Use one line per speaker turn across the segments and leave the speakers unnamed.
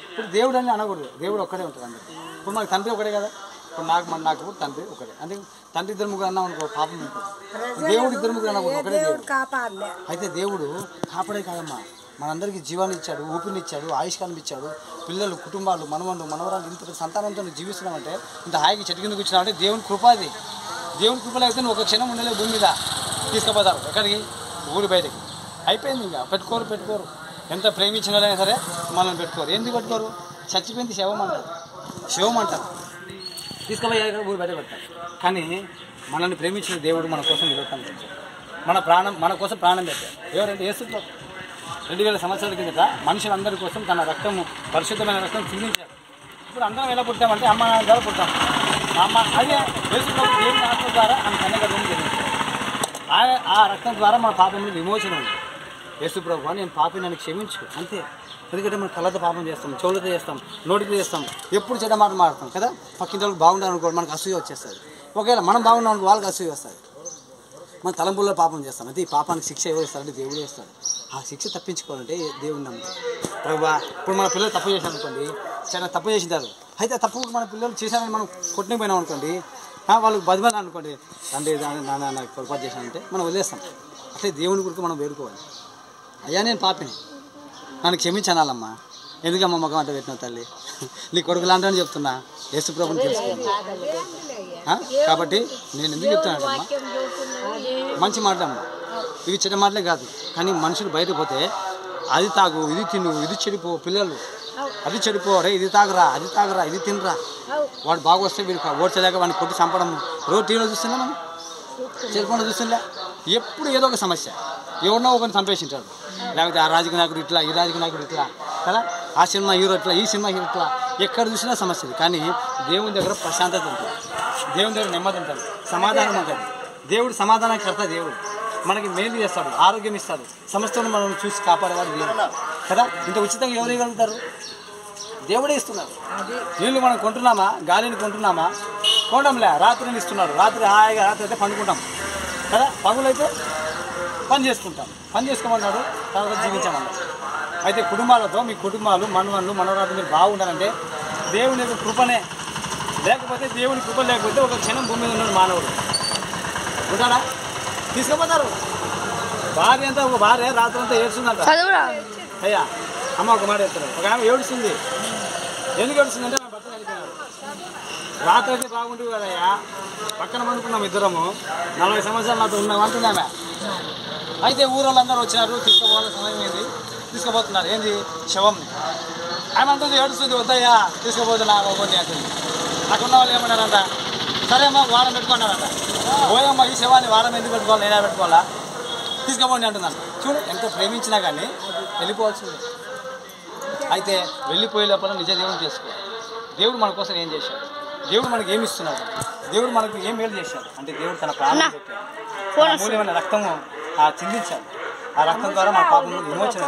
ఇప్పుడు దేవుడు అని అనకూడదు, దేవుడు ఒక్కడే ఉంటాడు అందరికీ. ఇప్పుడు మనకు తండ్రి ఒకటే కదా, ఇప్పుడు నాకు తండ్రి ఒకటే, అంటే తండ్రి ఇద్దరు ముగ్గురు అన్నా అనుకో పాపం ఉంటుంది. దేవుడు ఇద్దరు ముగ్గురు అన్నా ఒకటే దేవుడు. అయితే దేవుడు కాపాడే కాదమ్మా, మనందరికీ జీవాన్ని ఇచ్చాడు, ఊపిరిని ఇచ్చాడు, ఆయుష్కాన్ని ఇచ్చాడు, పిల్లలు, కుటుంబాలు, మనవళ్ళు, మనవరాలు ఇంత సంతానంతో జీవిస్తున్నామంటే, ఇంత హాయిగా చెట్టు కిందకు వచ్చినామంటే దేవుని కృపాది. దేవుని కృప లేకపోతే నువ్వు ఒక క్షణం ఉండలే భూమి మీద. తీసుకుపోతారు ఎక్కడికి? ఊరి బయటకి. అయిపోయింది, ఇంకా పెట్టుకోరు. ఎంత ప్రేమించిన వాళ్ళైనా సరే మనల్ని పెట్టుకోరు. ఎందుకు పెట్టుకోరు? చచ్చిపోయింది శవం అంటారు. తీసుకుపోయి ఊరి బయట పెడతారు. కానీ మనల్ని ప్రేమించిన దేవుడు మన కోసం నిలబెట్టాలని తెచ్చాడు. మన కోసం ప్రాణం పెట్టాడు. ఎవరంటే యేసుప్రభు 2000 సంవత్సరాల కిందట మనుషులందరి కోసం తన రక్తము, పరిశుద్ధమైన రక్తం చిందించాడు. ఇప్పుడు అందరం ఎలా పుట్టామంటే అమ్మ నాన్న ద్వారా పుట్టాం. అమ్మ అదే యేసుప్రభు దేవుని ఆత్మ ద్వారా ఆమె కన్నగర్భం జరిగించాడు. ఆ రక్తం ద్వారా మన పాపంలో విమోచన ఉంది. యేసుప్రభు నేను పాపి నన్ను క్షమించు అంతే. ఎందుకంటే మనం కళ్ళతో పాపం చేస్తాం, చెవులతో చేస్తాం, నోటితో చేస్తాం, ఎప్పుడు చెడ్డ మాట మాట్లాడతాం కదా. పక్కింటి వాళ్ళకి బాగుండాలి అనుకో మనకు అసూయ వచ్చేస్తుంది. ఒకవేళ మనం బాగున్నాం అనుకో వాళ్ళకి అసూయ వస్తుంది. మన తలంపుల్లో పాపం చేస్తాం. అయితే ఈ పాపానికి శిక్ష ఎవరు ఇస్తారంటే దేవుడే ఇస్తాడు. ఆ శిక్ష తప్పించుకోవాలంటే దేవుడిని నమ్ముతాం. ప్రభా ఇప్పుడు మన పిల్లలు తప్పు చేశారు అనుకోండి, చాలా తప్పు చేసింటారు. అయితే ఆ తప్పు మన పిల్లలు చేశారని మనం కొట్టిపోయినాం అనుకోండి, వాళ్ళకి బదిమని అనుకోండి, తండ్రి నాన్న నాకు పొరపాటు చేశానంటే మనం వదిలేస్తాం. అట్లే దేవుని గురించి మనం వేడుకోవాలి. అయ్యా నేను పాపిని, నన్ను క్షమించానాలమ్మా, ఎందుకమ్మా మొగం అంట పెట్టినావు తల్లి, నీ కొడుకు లాంటి చెప్తున్నా, యేసుప్రభుని తెలుసుకున్నా. కాబట్టి నేను ఎందుకు చెప్తున్నానమ్మా, మంచి మాటలమ్మా, ఇవి చెడ్డ మాటలే కాదు. కానీ మనుషులు బయటకు పోతే అది తాగు, ఇది తిను, ఇది చెడిపో, పిల్లలు అది చెడిపో, రే ఇది తాగరా, అది తాగరా, ఇది తినరా, వాడు బాగా వస్తే వీడు ఓడ్చలేక వాడిని కొట్టి చంపడం రోజు టీవీలో చూస్తున్నా, మనం సెల్ఫోన్లో చూస్తుందా. ఎప్పుడు ఏదో ఒక సమస్య, ఎవరినో ఒకరిని చంపేసింటాడు. లేకపోతే ఆ రాజకీయ నాయకుడు ఇట్లా, ఈ రాజకీయ నాయకుడు ఇట్లా కదా, ఆ సినిమా హీరో ఇట్లా, ఈ సినిమా హీరో ఇట్లా, ఎక్కడ చూసినా సమస్యలు. కానీ దేవుని దగ్గర ప్రశాంతత ఉంటుంది, దేవుని దగ్గర నెమ్మది ఉంటుంది, సమాధానం ఉంటుంది. దేవుడు సమాధానం కర్త. దేవుడు మనకి మేలు చేస్తాడు, ఆరోగ్యం ఇస్తాడు, సమస్యను మనం చూసి కాపాడేవాడు దేవుడు కదా. ఇంత ఉచితంగా ఎవరు ఇవ్వగలుగుతారు? దేవుడే ఇస్తున్నారు. నీళ్ళు మనం కొంటున్నామా? గాలిని కొంటున్నామా? కొనడంలే. రాత్రిని ఇస్తున్నాడు. రాత్రి హాయిగా రాత్రి అయితే పండుకుంటాం కదా, పగులైతే పని చేసుకోమన్నాడు, తర్వాత జీవించమన్నాడు. అయితే కుటుంబాలతో మీ కుటుంబాలు, మనవళ్ళు, మనవరాలు మీరు బాగుండాలంటే దేవుని యొక్క కృపనే. లేకపోతే దేవుని కృప లేకపోతే ఒక క్షణం భూమి మీద ఉన్నాడు మానవుడు ఉంటాడా? తీసుకుపోతారు. ఒక భార్య రాత్రి అంతా ఏడుస్తుందంట. అయ్యా అమ్మ ఒక మాట చెప్తారు. ఒక ఆమె ఏడుస్తుంది. ఎందుకు ఏడుస్తుందంటే నా భర్త చనిపోయినాడు. రాత్రి అయితే బాగుంటుంది కదయ్యా, పక్కన పండుకున్నాం ఇద్దరము, 40 సంవత్సరాలు నాతో ఉన్నాం అంటుంది ఆమె. అయితే ఊరోళ్ళందరూ వచ్చినారు, తీసుకుపోవాలని సమయం ఏంది, తీసుకుపోతున్నారు. ఏంది? శవంని. ఆమె అంటుంది, ఏడుస్తుంది, వద్దయ్యా తీసుకుపోతున్నా ఒకటి అంటుంది. అక్కడ ఉన్న వాళ్ళు ఏమన్నారంట, సరే అమ్మ వారం పెట్టుకున్నారంట. పోయమ్మ ఈ శవాన్ని వారం ఎందుకు పెట్టుకోవాలి, నేనే పెట్టుకోవాలా, తీసుకుపోండి అంటున్నాను. చూడు ఎంత ప్రేమించినా కానీ వెళ్ళిపోవాల్సిందే. అయితే వెళ్ళిపోయే లోపల నిజ దేవుని చేసుకో. దేవుడు మన కోసం ఏం చేశాడు, దేవుడు మనకి ఏమి ఇస్తున్నాడు, దేవుడు మనకు ఏం మేలు చేశాడు అంటే దేవుడు తన ప్రాణం పెట్టాడు, అమూల్యమైన రక్తము చిందించాడు. ఆ రక్తం ద్వారా మన పాపంలో విమోచన.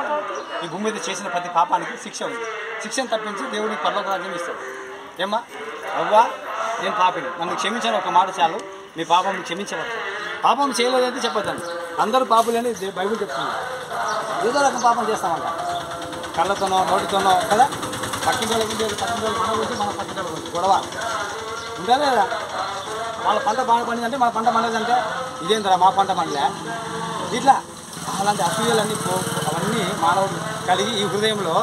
ఈ భూమి మీద చేసిన ప్రతి పాపానికి శిక్ష ఉంది. శిక్షను తప్పించి దేవుడికి పరలోక రాజ్యం ఇస్తాడు. ఏమ్మా అవ్వా నేను పాపిని, నన్ను క్షమించాను ఒక మాట చాలు, మీ పాపం క్షమించవచ్చు. పాపం చేయలేదంటే చెప్పొద్దండి, అందరూ పాపులని బైబిల్ చెప్తుంది. ఏదో రకం పాపం చేస్తామంట, కళ్ళతోనో నోటితోనో కదా. పక్కింటి వాళ్ళకి మన పక్కింటి గొడవ ఉందా లేదా? వాళ్ళ పంట బాగా పండిందంటే మన పంట పండదంటే ఇదేంటరా మా పంట పండలే, ఇట్లా అలాంటి అసూయలన్నీ అవన్నీ మానవుడు కలిగి ఈ హృదయంలో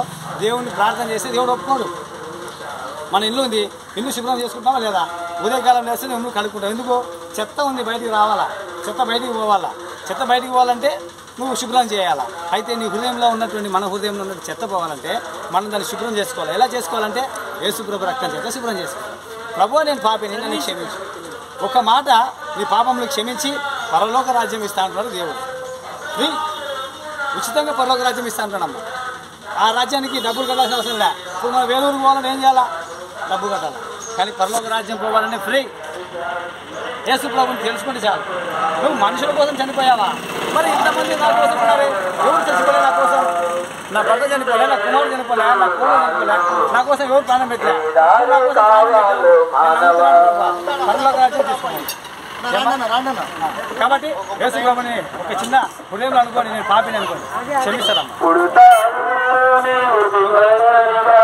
దేవుడిని ప్రార్థన చేస్తే దేవుడు ఒప్పుకోడు. మన ఇల్లు ఉంది, ఇల్లు శుభ్రం చేసుకుంటామా లేదా? ఉదయకాలం వేస్తే నువ్వు కడుక్కుంటావు. ఎందుకు? చెత్త ఉంది, బయటికి రావాలా, చెత్త బయటికి పోవాలా. చెత్త బయటికి పోవాలంటే నువ్వు శుభ్రం చేయాలా. అయితే నీ హృదయంలో ఉన్నటువంటి, మన హృదయంలో ఉన్నటువంటి చెత్త పోవాలంటే మనం దాన్ని శుభ్రం చేసుకోవాలి. ఎలా చేసుకోవాలంటే యేసుప్రభు రక్తం చేత శుభ్రం చేసుకోవాలి. ప్రభువా నేను పాపిని, నన్ను క్షమించు. ఒక మాట నీ పాపంలో క్షమించి పరలోక రాజ్యం ఇస్తా అంటున్నాడు దేవుడు. ఫ్రీ ఉచితంగా పరలోక రాజ్యం ఇస్తా అంటాడమ్మా. ఆ రాజ్యానికి డబ్బులు కట్టాల్సిన అవసరం లే. ఇప్పుడు మనం వేలూరుకు పోవాలని ఏం చేయాలా? డబ్బు కట్టాలి. కానీ పరలోక రాజ్యం పోవాలంటే ఫ్రీ. యేసు ప్రభుని తెలుసుకుంటే చాలు. నువ్వు మనుషుల కోసం చనిపోయావా? మరి ఇంతమంది నా కోసం ఉన్నారు, ఎవరు చచ్చిపోలే నా కోసం? నా భర్త చనిపోలే, నా కుమారుడు చనిపోలే, నా కూతురు చనిపోలే, నా కోసం ఎవరు ప్రాణం పెట్టలే, నా కోసం పరలోక రాజ్యం తీసుకోండి. కాబట్టి యేసు ప్రభుని ఒక చిన్న హృదయంలో అనుకోని నేను పాపిని అనుకోండి, క్షమిస్తాడమ్మా.
నీ